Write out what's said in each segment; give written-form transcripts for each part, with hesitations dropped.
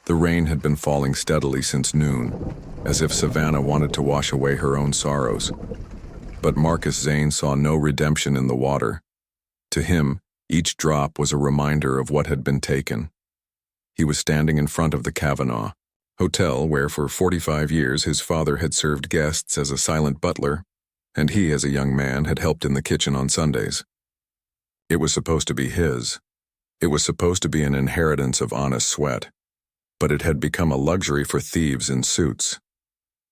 The rain had been falling steadily since noon, as if Savannah wanted to wash away her own sorrows. But Marcus Zane saw no redemption in the water. To him, each drop was a reminder of what had been taken. He was standing in front of the Kavanaugh Hotel, where for 45 years his father had served guests as a silent butler, and he, as a young man, had helped in the kitchen on Sundays. It was supposed to be his. It was supposed to be an inheritance of honest sweat, but it had become a luxury for thieves in suits.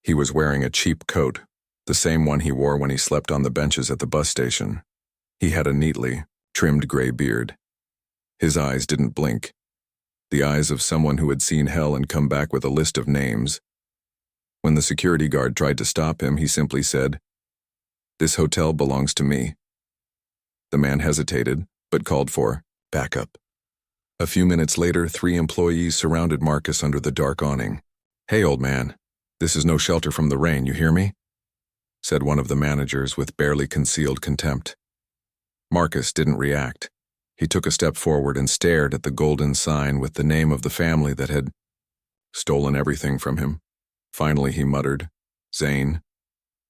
He was wearing a cheap coat, the same one he wore when he slept on the benches at the bus station. He had a neatly trimmed gray beard. His eyes didn't blink. The eyes of someone who had seen hell and come back with a list of names. When the security guard tried to stop him, he simply said, "This hotel belongs to me." The man hesitated, but called for backup. A few minutes later, 3 employees surrounded Marcus under the dark awning. "Hey, old man, this is no shelter from the rain, you hear me?" said one of the managers with barely concealed contempt. Marcus didn't react. He took a step forward and stared at the golden sign with the name of the family that had stolen everything from him. Finally, he muttered, "Zane.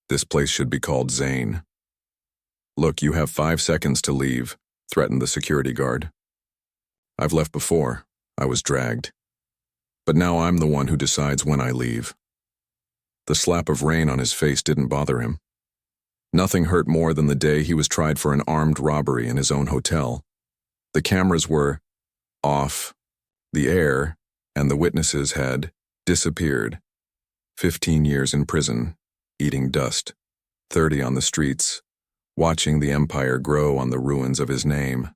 This place should be called Zane." "Look, you have 5 seconds to leave," threatened the security guard. "I've left before. I was dragged. But now I'm the one who decides when I leave." The slap of rain on his face didn't bother him. Nothing hurt more than the day he was tried for an armed robbery in his own hotel. The cameras were off, the air, and the witnesses had disappeared. 15 years in prison, eating dust, 30 on the streets, watching the empire grow on the ruins of his name.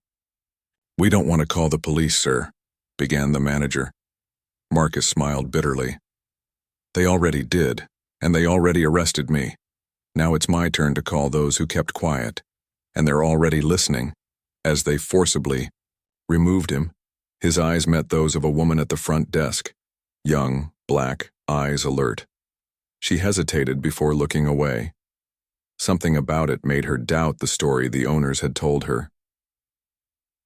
"We don't want to call the police, sir," began the manager. Marcus smiled bitterly. "They already did, and they already arrested me. Now it's my turn to call those who kept quiet, and they're already listening," as they forcibly removed him. His eyes met those of a woman at the front desk, young, black, eyes alert. She hesitated before looking away. Something about it made her doubt the story the owners had told her.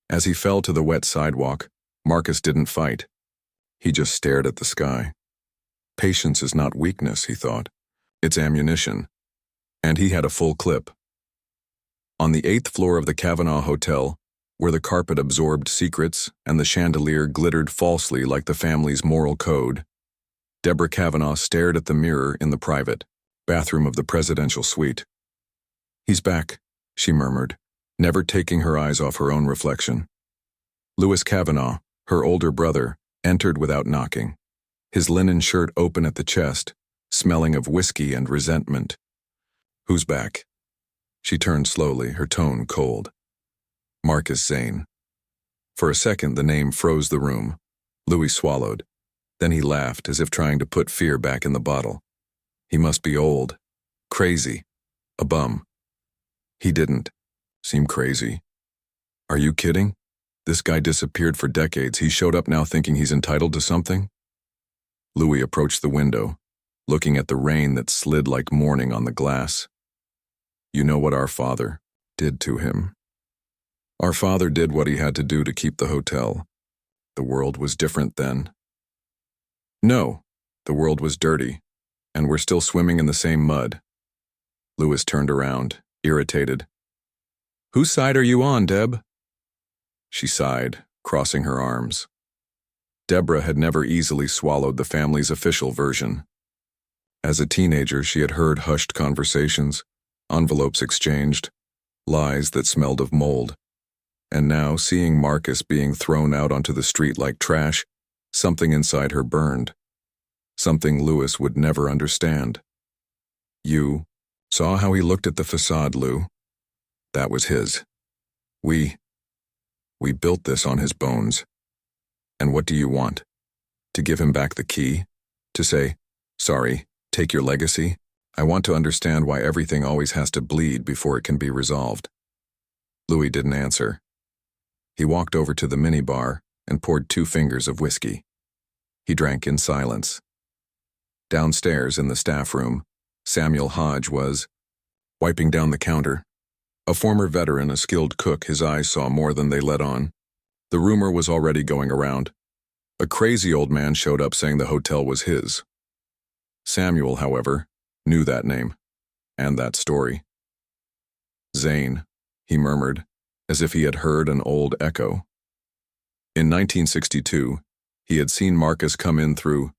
As he fell to the wet sidewalk, Marcus didn't fight. He just stared at the sky. Patience is not weakness, he thought. It's ammunition. And he had a full clip. On the 8th floor of the Kavanaugh Hotel, where the carpet absorbed secrets and the chandelier glittered falsely like the family's moral code, Deborah Kavanaugh stared at the mirror in the private bathroom of the presidential suite. "He's back," she murmured, never taking her eyes off her own reflection. Louis Kavanaugh, her older brother, entered without knocking, his linen shirt open at the chest, smelling of whiskey and resentment. "Who's back?" She turned slowly, her tone cold. "Marcus Zane." For a second, the name froze the room. Louis swallowed. Then he laughed, as if trying to put fear back in the bottle. He must be old, crazy, a bum. He didn't seem crazy. "Are you kidding? This guy disappeared for decades. He showed up now thinking he's entitled to something?" Louis approached the window, looking at the rain that slid like morning on the glass. "You know what our father did to him. Our father did what he had to do to keep the hotel. The world was different then." "No, the world was dirty, and we're still swimming in the same mud." Louis turned around, irritated. "Whose side are you on, Deb?" She sighed, crossing her arms. Deborah had never easily swallowed the family's official version. As a teenager, she had heard hushed conversations, envelopes exchanged, lies that smelled of mold. And now, seeing Marcus being thrown out onto the street like trash, something inside her burned. Something Louis would never understand. "You saw how he looked at the facade, Lou? That was his. We built this on his bones. And what do you want? To give him back the key? To say, 'Sorry, take your legacy'? I want to understand why everything always has to bleed before it can be resolved." Louis didn't answer. He walked over to the minibar and poured 2 fingers of whiskey. He drank in silence. Downstairs in the staff room, Samuel Hodge was wiping down the counter. A former veteran, a skilled cook, his eyes saw more than they let on. The rumor was already going around. A crazy old man showed up saying the hotel was his. Samuel, however, knew that name and that story. Zane, he murmured, as if he had heard an old echo. In 1962, he had seen Marcus come in through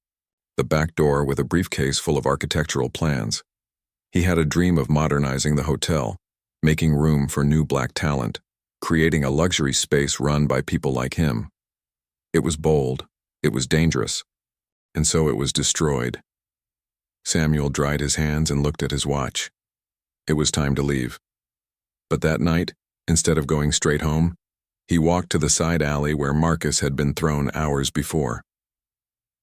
the back door with a briefcase full of architectural plans. He had a dream of modernizing the hotel, making room for new black talent, creating a luxury space run by people like him. It was bold, it was dangerous, and so it was destroyed. Samuel dried his hands and looked at his watch. It was time to leave. But that night, instead of going straight home, he walked to the side alley where Marcus had been thrown hours before.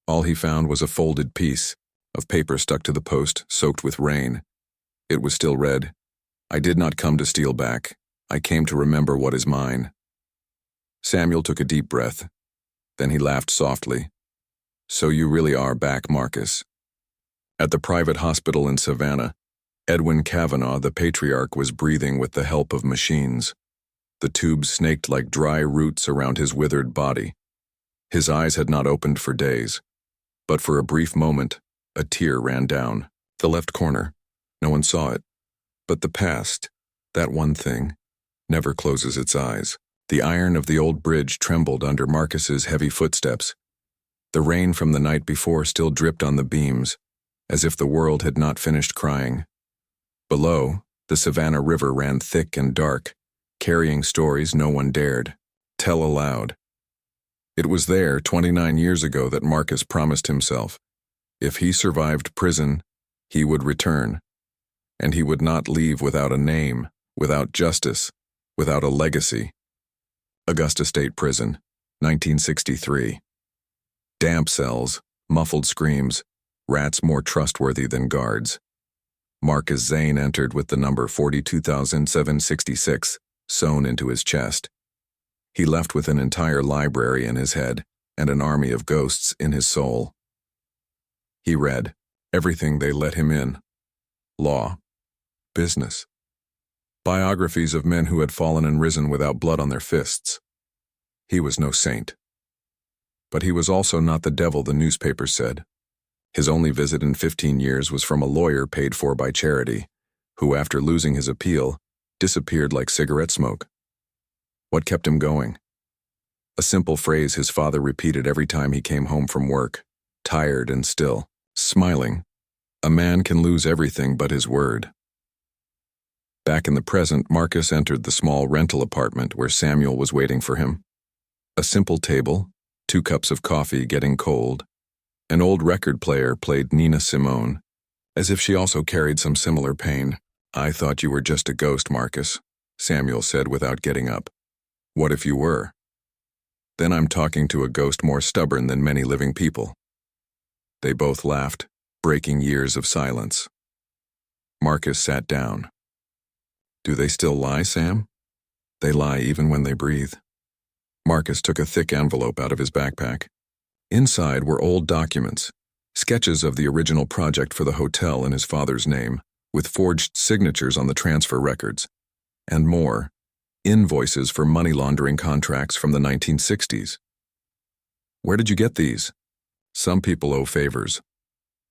All he found was a folded piece of paper stuck to the post, soaked with rain. It was still read, "I did not come to steal back. I came to remember what is mine." Samuel took a deep breath. Then he laughed softly. "So you really are back, Marcus." At the private hospital in Savannah, Edwin Kavanaugh, the patriarch, was breathing with the help of machines. The tubes snaked like dry roots around his withered body. His eyes had not opened for days, but for a brief moment, a tear ran down the left corner. No one saw it, but the past, that one thing, never closes its eyes. The iron of the old bridge trembled under Marcus's heavy footsteps. The rain from the night before still dripped on the beams, as if the world had not finished crying. Below, the Savannah River ran thick and dark, carrying stories no one dared tell aloud. It was there 29 years ago that Marcus promised himself, if he survived prison, he would return, and he would not leave without a name, without justice, without a legacy. Augusta State Prison, 1963. Damp cells, muffled screams, rats more trustworthy than guards. Marcus Zane entered with the number 42,766 sewn into his chest. He left with an entire library in his head and an army of ghosts in his soul. He read everything they let him in: law, business, biographies of men who had fallen and risen without blood on their fists. He was no saint. But he was also not the devil the newspapers said. His only visit in 15 years was from a lawyer paid for by charity, who, after losing his appeal, disappeared like cigarette smoke. What kept him going? A simple phrase his father repeated every time he came home from work, tired and still, smiling. A man can lose everything but his word. Back in the present, Marcus entered the small rental apartment where Samuel was waiting for him. A simple table, 2 cups of coffee getting cold. An old record player played Nina Simone, as if she also carried some similar pain. "I thought you were just a ghost, Marcus," Samuel said without getting up. "What if you were? Then I'm talking to a ghost more stubborn than many living people." They both laughed, breaking years of silence. Marcus sat down. "Do they still lie, Sam?" "They lie even when they breathe." Marcus took a thick envelope out of his backpack. Inside were old documents, sketches of the original project for the hotel in his father's name, with forged signatures on the transfer records, and more, invoices for money laundering contracts from the 1960s. "Where did you get these?" "Some people owe favors.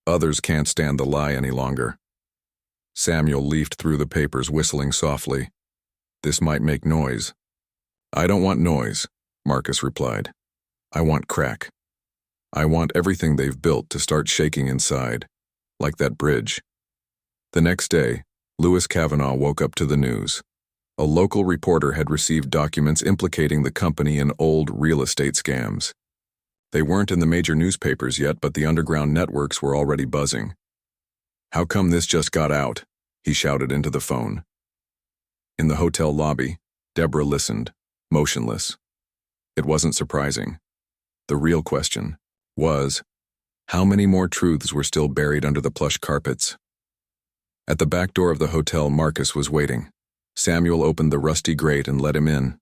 Others can't stand the lie any longer." Samuel leafed through the papers, whistling softly. "This might make noise." "I don't want noise," Marcus replied. "I want crack. I want everything they've built to start shaking inside, like that bridge." The next day, Lewis Kavanaugh woke up to the news. A local reporter had received documents implicating the company in old real estate scams. They weren't in the major newspapers yet, but the underground networks were already buzzing. "How come this just got out?" he shouted into the phone. In the hotel lobby, Deborah listened, motionless. It wasn't surprising. The real question was, how many more truths were still buried under the plush carpets? At the back door of the hotel, Marcus was waiting. Samuel opened the rusty grate and let him in.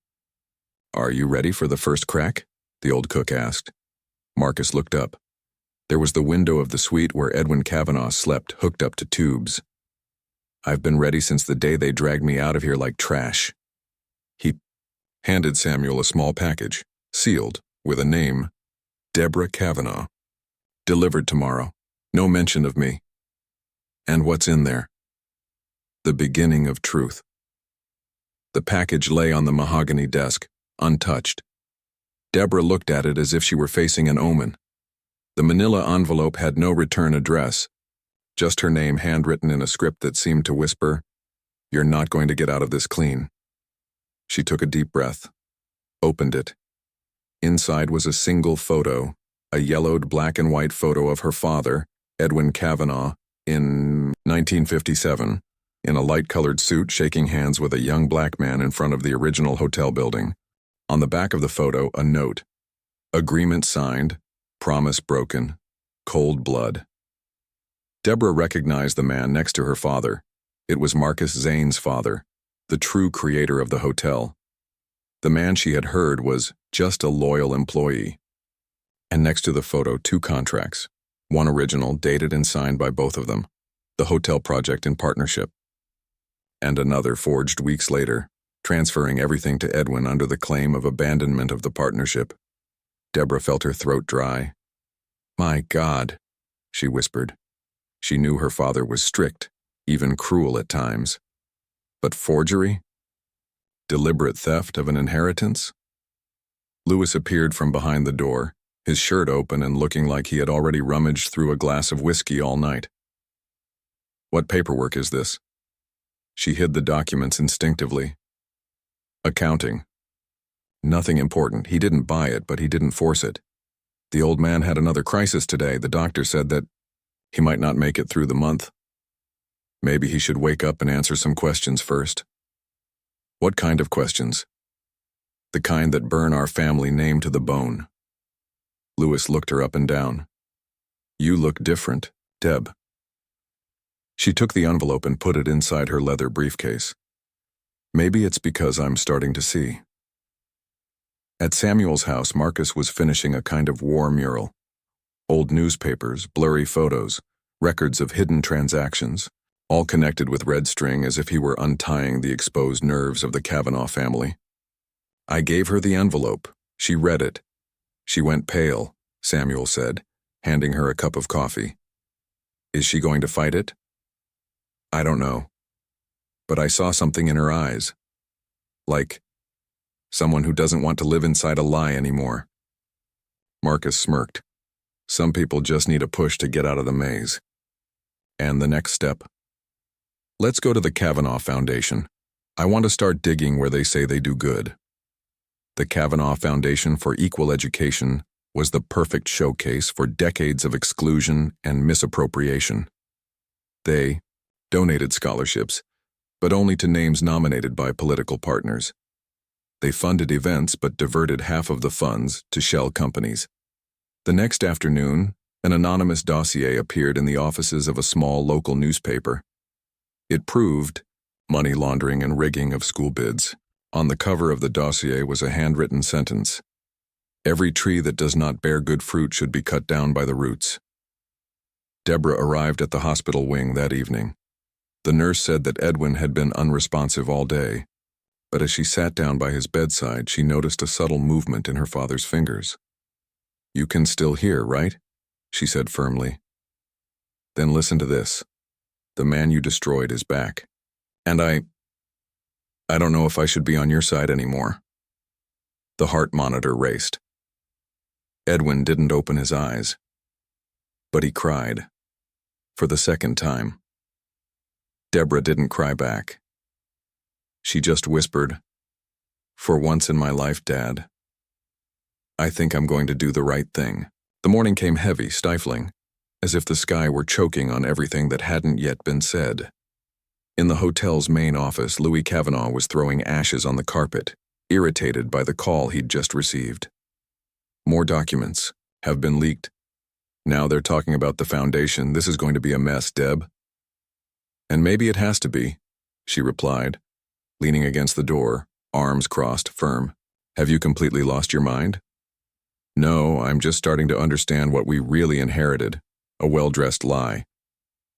"Are you ready for the first crack?" the old cook asked. Marcus looked up. There was the window of the suite where Edwin Kavanaugh slept, hooked up to tubes. "I've been ready since the day they dragged me out of here like trash." He handed Samuel a small package, sealed, with a name, Deborah Kavanaugh. Delivered tomorrow. No mention of me. And what's in there? The beginning of truth. The package lay on the mahogany desk, untouched. Deborah looked at it as if she were facing an omen. The manila envelope had no return address, just her name handwritten in a script that seemed to whisper, "You're not going to get out of this clean." She took a deep breath, opened it. Inside was a single photo, a yellowed black and white photo of her father, Edwin Kavanaugh, in 1957, in a light-colored suit shaking hands with a young black man in front of the original hotel building. On the back of the photo, a note. Agreement signed, promise broken, cold blood. Deborah recognized the man next to her father. It was Marcus Zane's father, the true creator of the hotel. The man she had heard was just a loyal employee. And next to the photo, two contracts, one original, dated and signed by both of them, the hotel project in partnership, and another forged weeks later, transferring everything to Edwin under the claim of abandonment of the partnership. Deborah felt her throat dry. "My God," she whispered. She knew her father was strict, even cruel at times. But forgery? Deliberate theft of an inheritance? Lewis appeared from behind the door, his shirt open and looking like he had already rummaged through a glass of whiskey all night. "What paperwork is this?" She hid the documents instinctively. "Accounting. Nothing important. He didn't buy it, but he didn't force it. The old man had another crisis today. The doctor said that he might not make it through the month. Maybe he should wake up and answer some questions first." "What kind of questions?" "The kind that burn our family name to the bone." Lewis looked her up and down. "You look different, Deb." She took the envelope and put it inside her leather briefcase. "Maybe it's because I'm starting to see." At Samuel's house, Marcus was finishing a kind of war mural. Old newspapers, blurry photos, records of hidden transactions, all connected with red string as if he were untying the exposed nerves of the Kavanaugh family. "I gave her the envelope. She read it. She went pale," Samuel said, handing her a cup of coffee. "Is she going to fight it?" "I don't know. But I saw something in her eyes. Like someone who doesn't want to live inside a lie anymore." Marcus smirked. Some people just need a push to get out of the maze. "And the next step?" "Let's go to the Kavanaugh Foundation. I want to start digging where they say they do good." The Kavanaugh Foundation for Equal Education was the perfect showcase for decades of exclusion and misappropriation. They donated scholarships, but only to names nominated by political partners. They funded events but diverted half of the funds to shell companies. The next afternoon, an anonymous dossier appeared in the offices of a small local newspaper. It proved money laundering and rigging of school bids. On the cover of the dossier was a handwritten sentence. "Every tree that does not bear good fruit should be cut down by the roots." Deborah arrived at the hospital wing that evening. The nurse said that Edwin had been unresponsive all day, but as she sat down by his bedside, she noticed a subtle movement in her father's fingers. "You can still hear, right?" she said firmly. "Then listen to this. The man you destroyed is back. And I don't know if I should be on your side anymore." The heart monitor raced. Edwin didn't open his eyes, but he cried. For the second time. Deborah didn't cry back. She just whispered, "For once in my life, Dad, I think I'm going to do the right thing." The morning came heavy, stifling, as if the sky were choking on everything that hadn't yet been said. In the hotel's main office, Louis Kavanaugh was throwing ashes on the carpet, irritated by the call he'd just received. "More documents have been leaked. Now they're talking about the foundation. This is going to be a mess, Deb." "And maybe it has to be," she replied, leaning against the door, arms crossed, firm. "Have you completely lost your mind?" "No, I'm just starting to understand what we really inherited, a well-dressed lie."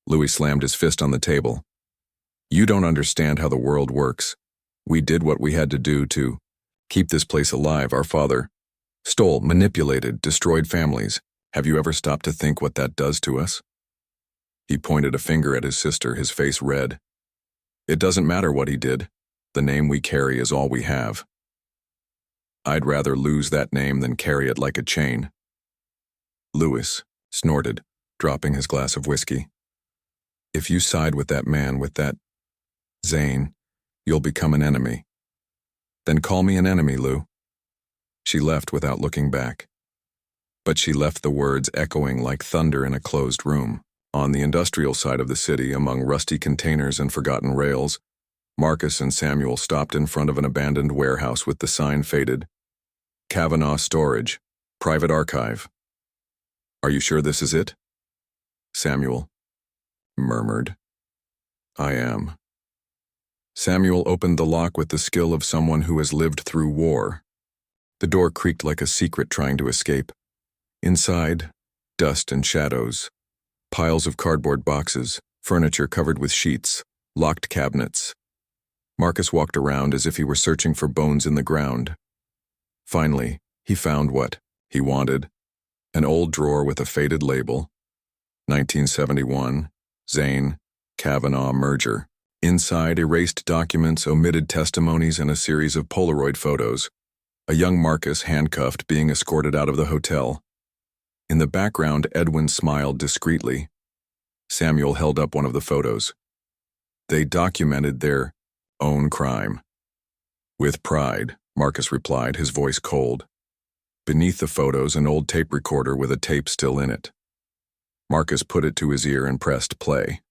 Louis slammed his fist on the table. "You don't understand how the world works. We did what we had to do to keep this place alive. Our father Stole, manipulated, destroyed families. Have you ever stopped to think what that does to us? He pointed a finger at his sister, his face red. It doesn't matter what he did. The name we carry is all we have. I'd rather lose that name than carry it like a chain. Lewis snorted, dropping his glass of whiskey. If you side with that man, with that Zane, you'll become an enemy. Then call me an enemy, Lou. She left without looking back. But she left the words echoing like thunder in a closed room. On the industrial side of the city, among rusty containers and forgotten rails, Marcus and Samuel stopped in front of an abandoned warehouse with the sign faded. Kavanaugh Storage, Private Archive. Are you sure this is it? Samuel murmured. I am. Samuel opened the lock with the skill of someone who has lived through war. The door creaked like a secret trying to escape. Inside, dust and shadows. Piles of cardboard boxes, furniture covered with sheets, locked cabinets. Marcus walked around as if he were searching for bones in the ground. Finally, he found what he wanted. An old drawer with a faded label. 1971, Zane, Kavanaugh merger. Inside, erased documents, omitted testimonies, and a series of Polaroid photos. A young Marcus handcuffed, being escorted out of the hotel. In the background, Edwin smiled discreetly. Samuel held up one of the photos. They documented their own crime. With pride, Marcus replied, his voice cold. Beneath the photos, an old tape recorder with a tape still in it. Marcus put it to his ear and pressed play.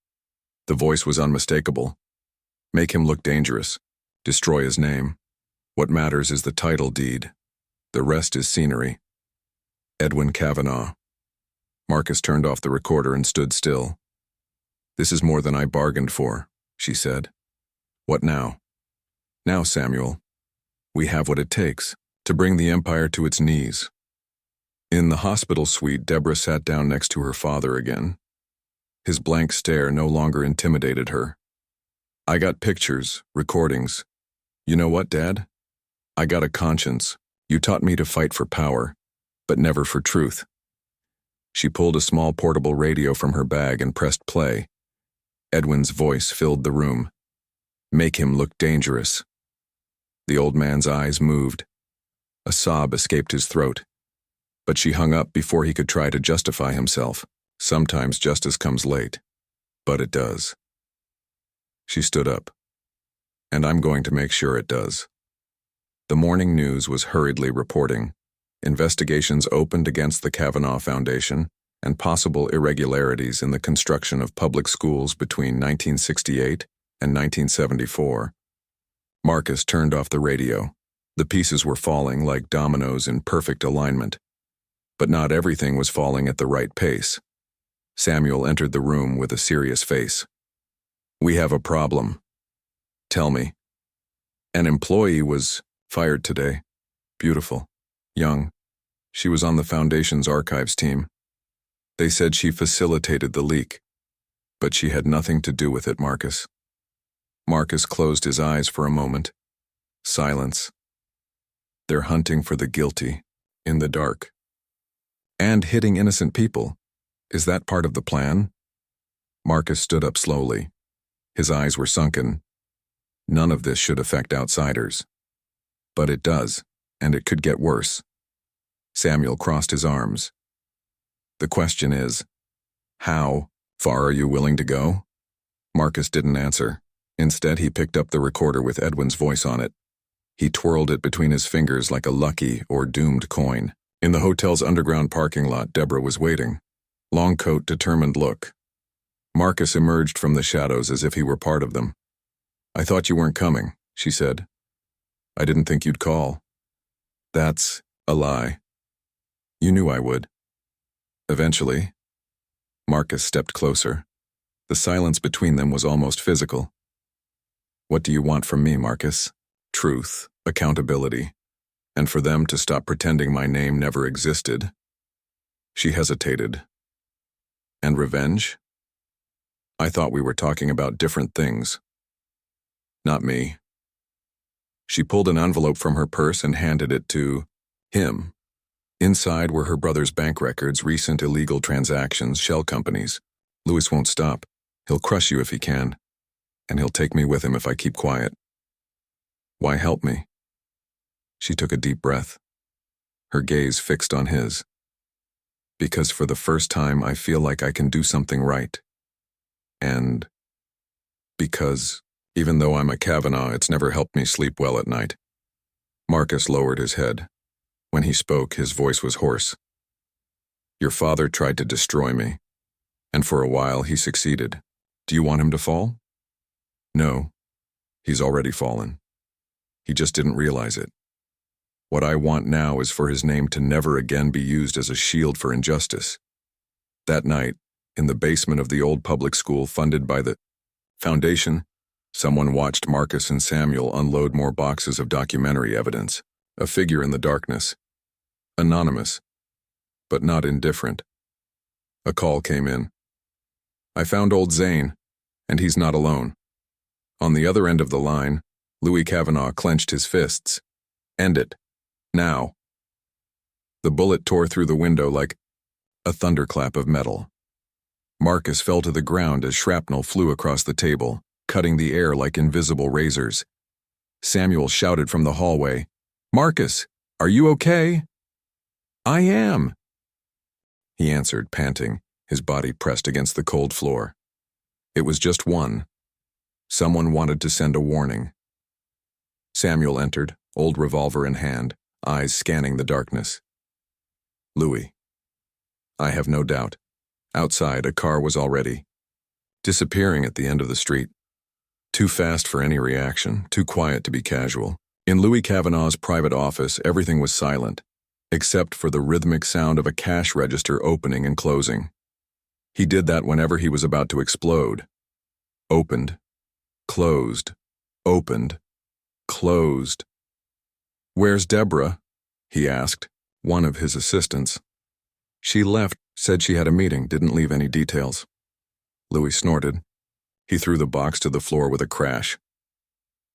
The voice was unmistakable. Make him look dangerous. Destroy his name. What matters is the title deed. The rest is scenery. Edwin Kavanaugh. Marcus turned off the recorder and stood still. This is more than I bargained for, she said. What now? Now, Samuel. We have what it takes to bring the empire to its knees. In the hospital suite, Deborah sat down next to her father again. His blank stare no longer intimidated her. I got pictures, recordings. You know what, Dad? I got a conscience. You taught me to fight for power, but never for truth. She pulled a small portable radio from her bag and pressed play. Edwin's voice filled the room. Make him look dangerous. The old man's eyes moved. A sob escaped his throat. But she hung up before he could try to justify himself. Sometimes justice comes late, but it does. She stood up. And I'm going to make sure it does. The morning news was hurriedly reporting. Investigations opened against the Kavanaugh Foundation and possible irregularities in the construction of public schools between 1968 and 1974. Marcus turned off the radio. The pieces were falling like dominoes in perfect alignment. But not everything was falling at the right pace. Samuel entered the room with a serious face. We have a problem. Tell me. An employee was fired today. Beautiful. Young. She was on the Foundation's archives team. They said she facilitated the leak. But she had nothing to do with it, Marcus. Marcus closed his eyes for a moment. Silence. They're hunting for the guilty, in the dark. And hitting innocent people. Is that part of the plan? Marcus stood up slowly. His eyes were sunken. None of this should affect outsiders. But it does, and it could get worse. Samuel crossed his arms. The question is, how far are you willing to go? Marcus didn't answer. Instead, he picked up the recorder with Edwin's voice on it. He twirled it between his fingers like a lucky or doomed coin. In the hotel's underground parking lot, Deborah was waiting. Long coat, determined look. Marcus emerged from the shadows as if he were part of them. I thought you weren't coming, she said. I didn't think you'd call. That's a lie. You knew I would. Eventually. Marcus stepped closer. The silence between them was almost physical. What do you want from me, Marcus? Truth, accountability, and for them to stop pretending my name never existed. She hesitated. And revenge? I thought we were talking about different things. Not me. She pulled an envelope from her purse and handed it to him. Inside were her brother's bank records, recent illegal transactions, shell companies. Louis won't stop. He'll crush you if he can. And he'll take me with him if I keep quiet. Why help me? She took a deep breath, her gaze fixed on his. Because for the first time I feel like I can do something right. And because, even though I'm a Kavanaugh, it's never helped me sleep well at night. Marcus lowered his head. When he spoke, his voice was hoarse. Your father tried to destroy me, and for a while he succeeded. Do you want him to fall? No, he's already fallen. He just didn't realize it. What I want now is for his name to never again be used as a shield for injustice. That night, in the basement of the old public school funded by the Foundation, someone watched Marcus and Samuel unload more boxes of documentary evidence. A figure in the darkness. Anonymous, but not indifferent. A call came in. I found old Zane, and he's not alone. On the other end of the line, Louis Kavanaugh clenched his fists. End it. Now. The bullet tore through the window like a thunderclap of metal. Marcus fell to the ground as shrapnel flew across the table, cutting the air like invisible razors. Samuel shouted from the hallway, Marcus, are you okay? I am, he answered, panting, his body pressed against the cold floor. It was just one. Someone wanted to send a warning. Samuel entered, old revolver in hand, eyes scanning the darkness. Louis. I have no doubt. Outside, a car was already disappearing at the end of the street. Too fast for any reaction, too quiet to be casual. In Louis Kavanaugh's private office, everything was silent, except for the rhythmic sound of a cash register opening and closing. He did that whenever he was about to explode. Opened, closed, opened, closed. Where's Deborah? He asked, one of his assistants. She left, said she had a meeting, didn't leave any details. Louis snorted. He threw the box to the floor with a crash.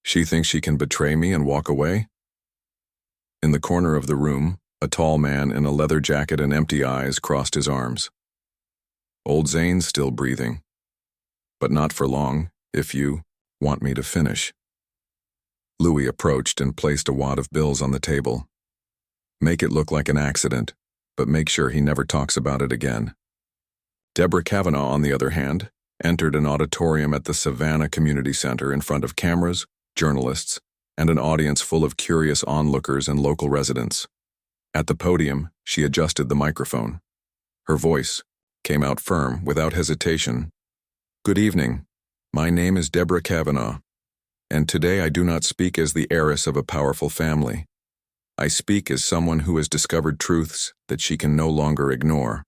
She thinks she can betray me and walk away? In the corner of the room, a tall man in a leather jacket and empty eyes crossed his arms. Old Zane's still breathing. But not for long, if you want me to finish. Louis approached and placed a wad of bills on the table. Make it look like an accident, but make sure he never talks about it again. Deborah Kavanaugh, on the other hand, entered an auditorium at the Savannah Community Center in front of cameras, journalists, and an audience full of curious onlookers and local residents. At the podium, she adjusted the microphone. Her voice came out firm, without hesitation. Good evening. My name is Deborah Kavanaugh, and today I do not speak as the heiress of a powerful family. I speak as someone who has discovered truths that she can no longer ignore.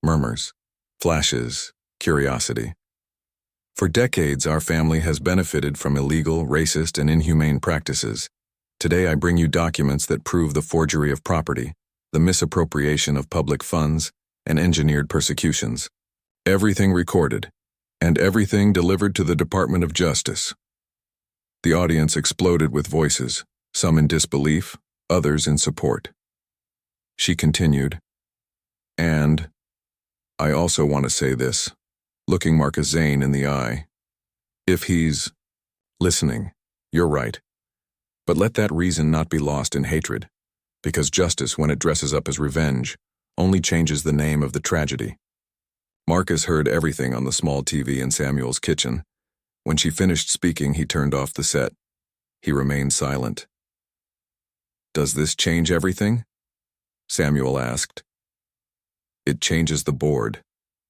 Murmurs, flashes, curiosity. For decades, our family has benefited from illegal, racist, and inhumane practices. Today, I bring you documents that prove the forgery of property, the misappropriation of public funds, and engineered persecutions. Everything recorded, and everything delivered to the Department of Justice. The audience exploded with voices, some in disbelief, others in support. She continued, and I also want to say this, looking Marcus Zane in the eye. If he's listening, you're right. But let that reason not be lost in hatred, because justice, when it dresses up as revenge, only changes the name of the tragedy. Marcus heard everything on the small TV in Samuel's kitchen. When she finished speaking, he turned off the set. He remained silent. Does this change everything? Samuel asked. It changes the board,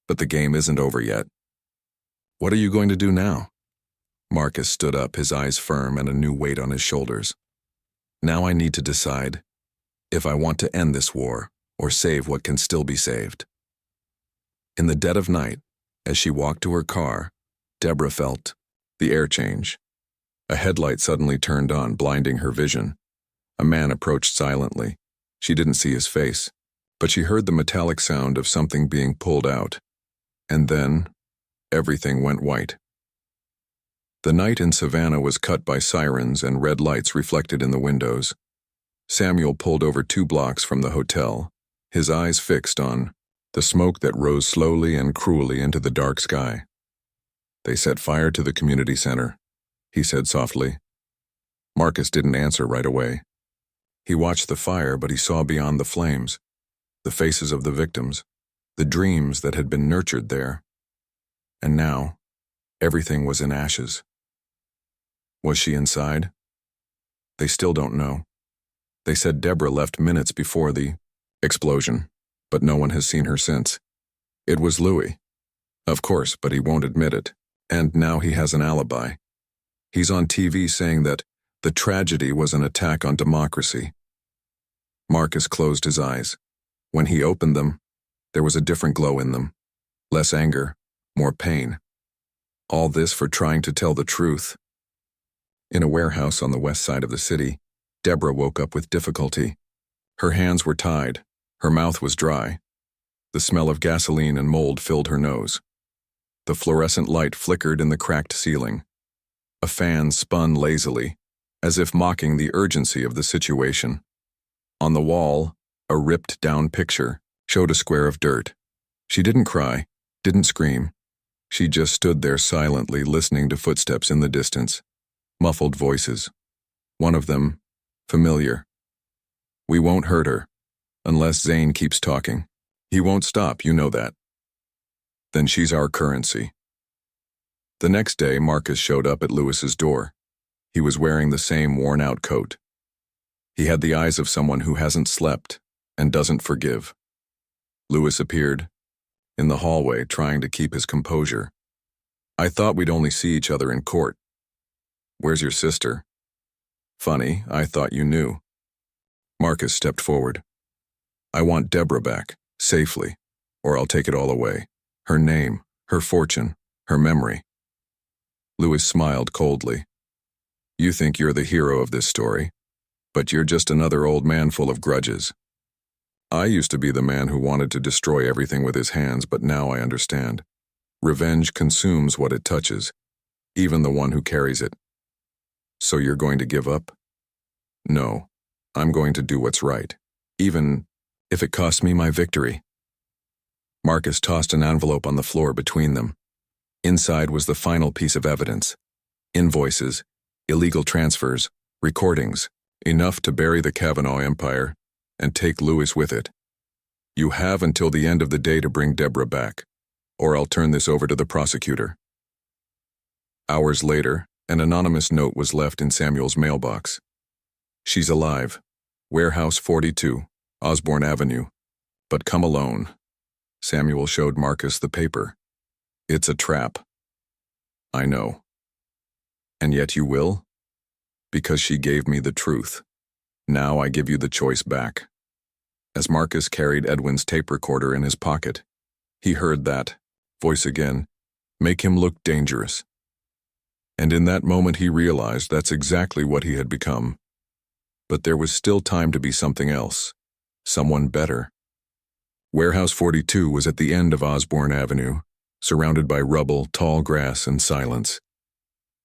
but the game isn't over yet. What are you going to do now? Marcus stood up, his eyes firm and a new weight on his shoulders. Now I need to decide if I want to end this war or save what can still be saved. In the dead of night, as she walked to her car, Deborah felt the air change. A headlight suddenly turned on, blinding her vision. A man approached silently. She didn't see his face, but she heard the metallic sound of something being pulled out. And then, everything went white. The night in Savannah was cut by sirens and red lights reflected in the windows. Samuel pulled over 2 blocks from the hotel, his eyes fixed on the smoke that rose slowly and cruelly into the dark sky. They set fire to the community center, he said softly. Marcus didn't answer right away. He watched the fire, but he saw beyond the flames, the faces of the victims, the dreams that had been nurtured there. And now, everything was in ashes. Was she inside? They still don't know. They said Deborah left minutes before the explosion, but no one has seen her since. It was Louis. Of course, but he won't admit it. And now he has an alibi. He's on TV saying that the tragedy was an attack on democracy. Marcus closed his eyes. When he opened them, there was a different glow in them. Less anger, more pain. All this for trying to tell the truth. In a warehouse on the west side of the city, Deborah woke up with difficulty. Her hands were tied. Her mouth was dry. The smell of gasoline and mold filled her nose. The fluorescent light flickered in the cracked ceiling. A fan spun lazily, as if mocking the urgency of the situation. On the wall, a ripped-down picture showed a square of dirt. She didn't cry, didn't scream. She just stood there silently listening to footsteps in the distance. Muffled voices. One of them, familiar. We won't hurt her, unless Zane keeps talking. He won't stop, you know that. Then she's our currency. The next day, Marcus showed up at Louis's door. He was wearing the same worn-out coat. He had the eyes of someone who hasn't slept and doesn't forgive. Louis appeared in the hallway, trying to keep his composure. I thought we'd only see each other in court. Where's your sister? Funny, I thought you knew. Marcus stepped forward. I want Deborah back, safely, or I'll take it all away. Her name, her fortune, her memory. Louis smiled coldly. You think you're the hero of this story, but you're just another old man full of grudges. I used to be the man who wanted to destroy everything with his hands, but now I understand. Revenge consumes what it touches, even the one who carries it. So you're going to give up? No, I'm going to do what's right, even if it costs me my victory. Marcus tossed an envelope on the floor between them. Inside was the final piece of evidence. Invoices, illegal transfers, recordings, enough to bury the Kavanaugh empire and take Louis with it. You have until the end of the day to bring Deborah back, or I'll turn this over to the prosecutor. Hours later, an anonymous note was left in Samuel's mailbox. She's alive. Warehouse 42, Osborne Avenue. But come alone. Samuel showed Marcus the paper. It's a trap. I know. And yet you will? Because she gave me the truth. Now I give you the choice back. As Marcus carried Edwin's tape recorder in his pocket, he heard that voice again, make him look dangerous. And in that moment he realized that's exactly what he had become. But there was still time to be something else, someone better. Warehouse 42 was at the end of Osborne Avenue, surrounded by rubble, tall grass, and silence.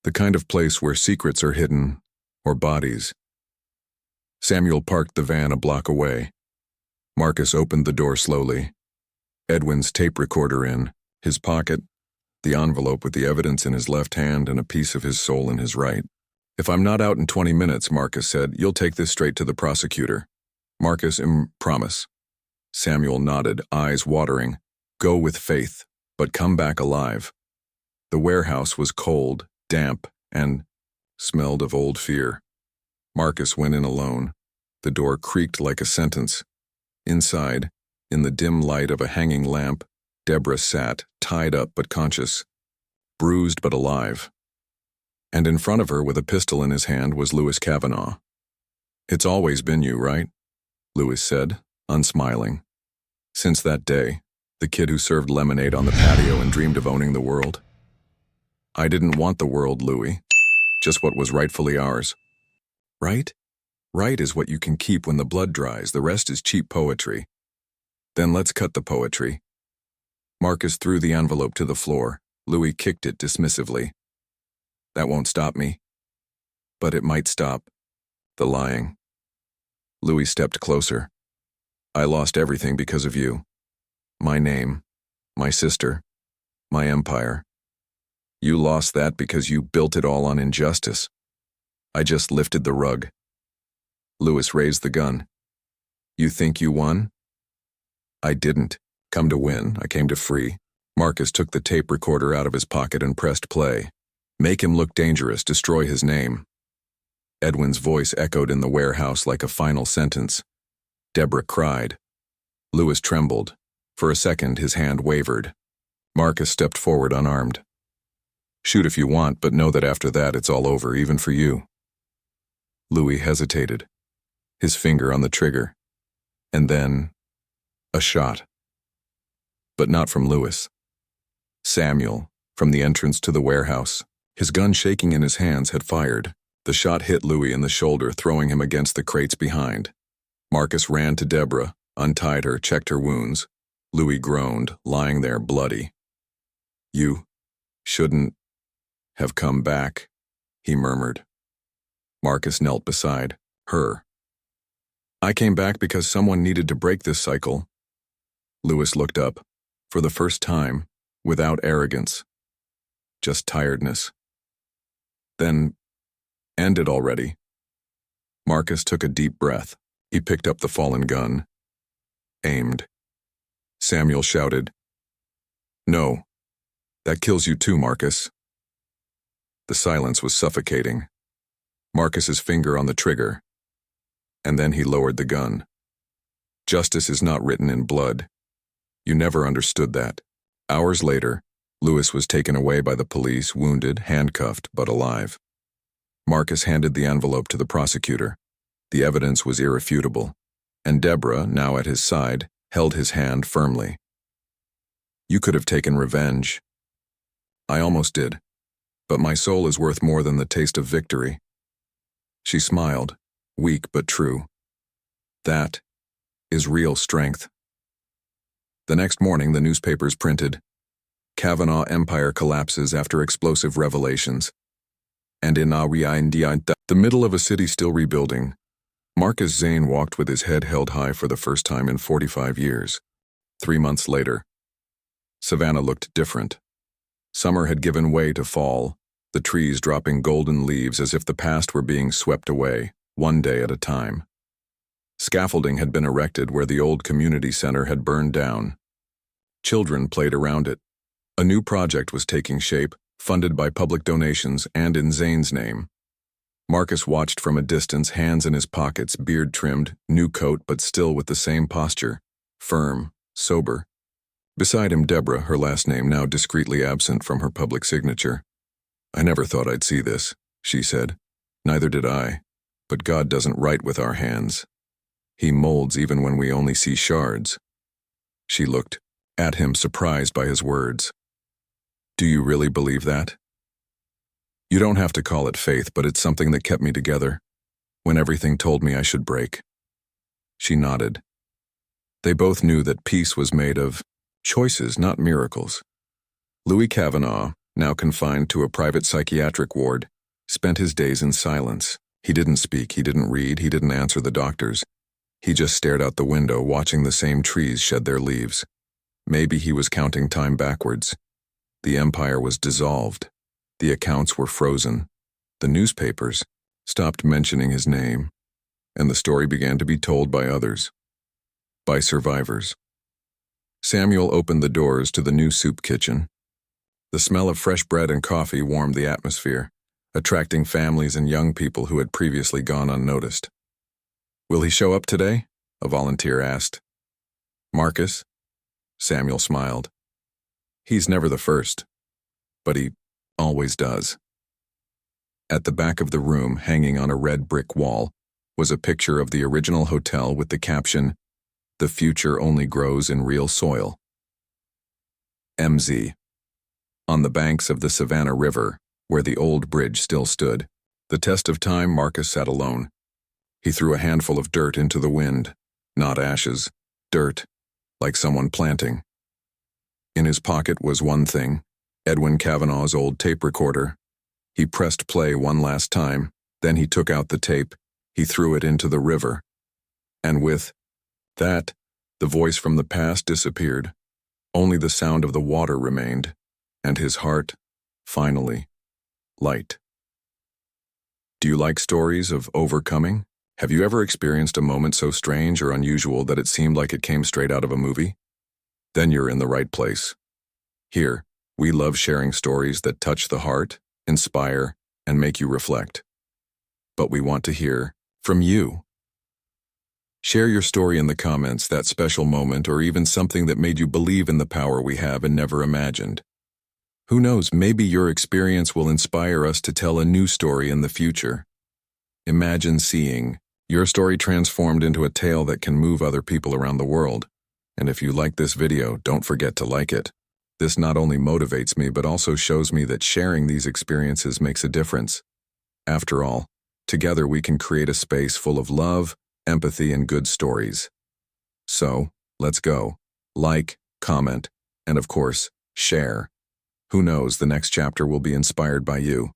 The kind of place where secrets are hidden, or bodies. Samuel parked the van a block away. Marcus opened the door slowly. Edwin's tape recorder in his pocket, the envelope with the evidence in his left hand and a piece of his soul in his right. If I'm not out in 20 minutes, Marcus said, you'll take this straight to the prosecutor. Marcus, promise. Samuel nodded, eyes watering. Go with faith, but come back alive. The warehouse was cold, damp, and smelled of old fear. Marcus went in alone. The door creaked like a sentence. Inside, in the dim light of a hanging lamp, Deborah sat, tied up but conscious, bruised but alive. And in front of her, with a pistol in his hand, was Louis Kavanaugh. It's always been you, right? Louis said, unsmiling. Since that day, the kid who served lemonade on the patio and dreamed of owning the world. I didn't want the world, Louis, just what was rightfully ours. Right? Right is what you can keep when the blood dries, the rest is cheap poetry. Then let's cut the poetry. Marcus threw the envelope to the floor. Louis kicked it dismissively. That won't stop me. But it might stop the lying. Louis stepped closer. I lost everything because of you. My name, my sister, my empire. You lost that because you built it all on injustice. I just lifted the rug. Louis raised the gun. You think you won? I didn't come to win, I came to free. Marcus took the tape recorder out of his pocket and pressed play. Make him look dangerous, destroy his name. Edwin's voice echoed in the warehouse like a final sentence. Deborah cried. Louis trembled. For a second, his hand wavered. Marcus stepped forward unarmed. Shoot if you want, but know that after that it's all over, even for you. Louis hesitated, his finger on the trigger. And then, a shot. But not from Louis. Samuel, from the entrance to the warehouse, his gun shaking in his hands, had fired. The shot hit Louis in the shoulder, throwing him against the crates behind. Marcus ran to Deborah, untied her, checked her wounds. Louis groaned, lying there bloody. You shouldn't have come back, he murmured. Marcus knelt beside her. I came back because someone needed to break this cycle. Louis looked up, for the first time, without arrogance. Just tiredness. Then, end it already. Marcus took a deep breath. He picked up the fallen gun. Aimed. Samuel shouted, No. That kills you too, Marcus. The silence was suffocating. Marcus's finger on the trigger. And then he lowered the gun. Justice is not written in blood. You never understood that. Hours later, Louis was taken away by the police, wounded, handcuffed, but alive. Marcus handed the envelope to the prosecutor. The evidence was irrefutable, and Deborah, now at his side, held his hand firmly. You could have taken revenge. I almost did, but my soul is worth more than the taste of victory. She smiled, weak but true. That is real strength. The next morning, the newspapers printed, Kavanaugh empire collapses after explosive revelations. And in the middle of a city still rebuilding, Marcus Zane walked with his head held high for the first time in 45 years. 3 months later, Savannah looked different. Summer had given way to fall, the trees dropping golden leaves as if the past were being swept away, one day at a time. Scaffolding had been erected where the old community center had burned down. Children played around it. A new project was taking shape, funded by public donations and in Zane's name. Marcus watched from a distance, hands in his pockets, beard trimmed, new coat but still with the same posture, firm, sober. Beside him, Deborah, her last name now discreetly absent from her public signature. I never thought I'd see this, she said. Neither did I. But God doesn't write with our hands. He molds even when we only see shards. She looked at him, surprised by his words. Do you really believe that? You don't have to call it faith, but it's something that kept me together, when everything told me I should break. She nodded. They both knew that peace was made of choices, not miracles. Louis Kavanaugh, now confined to a private psychiatric ward, spent his days in silence. He didn't speak, he didn't read, he didn't answer the doctors. He just stared out the window, watching the same trees shed their leaves. Maybe he was counting time backwards. The empire was dissolved. The accounts were frozen. The newspapers stopped mentioning his name, and the story began to be told by others. By survivors. Samuel opened the doors to the new soup kitchen. The smell of fresh bread and coffee warmed the atmosphere, attracting families and young people who had previously gone unnoticed. Will he show up today? A volunteer asked. Marcus? Samuel smiled. He's never the first, but he always does. At the back of the room, hanging on a red brick wall, was a picture of the original hotel with the caption, "The future only grows in real soil." MZ. On the banks of the Savannah River, where the old bridge still stood, the test of time, Marcus sat alone. He threw a handful of dirt into the wind, not ashes, dirt, like someone planting. In his pocket was one thing, Edwin Kavanaugh's old tape recorder. He pressed play one last time, then he took out the tape. He threw it into the river. And with that, the voice from the past disappeared. Only the sound of the water remained, and his heart, finally, light. Do you like stories of overcoming? Have you ever experienced a moment so strange or unusual that it seemed like it came straight out of a movie? Then you're in the right place. Here, we love sharing stories that touch the heart, inspire, and make you reflect. But we want to hear from you. Share your story in the comments, that special moment, or even something that made you believe in the power we have and never imagined. Who knows, maybe your experience will inspire us to tell a new story in the future. Imagine seeing your story transformed into a tale that can move other people around the world. And if you like this video, don't forget to like it. This not only motivates me, but also shows me that sharing these experiences makes a difference. After all, together we can create a space full of love, empathy, and good stories. So, let's go. Like, comment, and of course, share. Who knows, the next chapter will be inspired by you.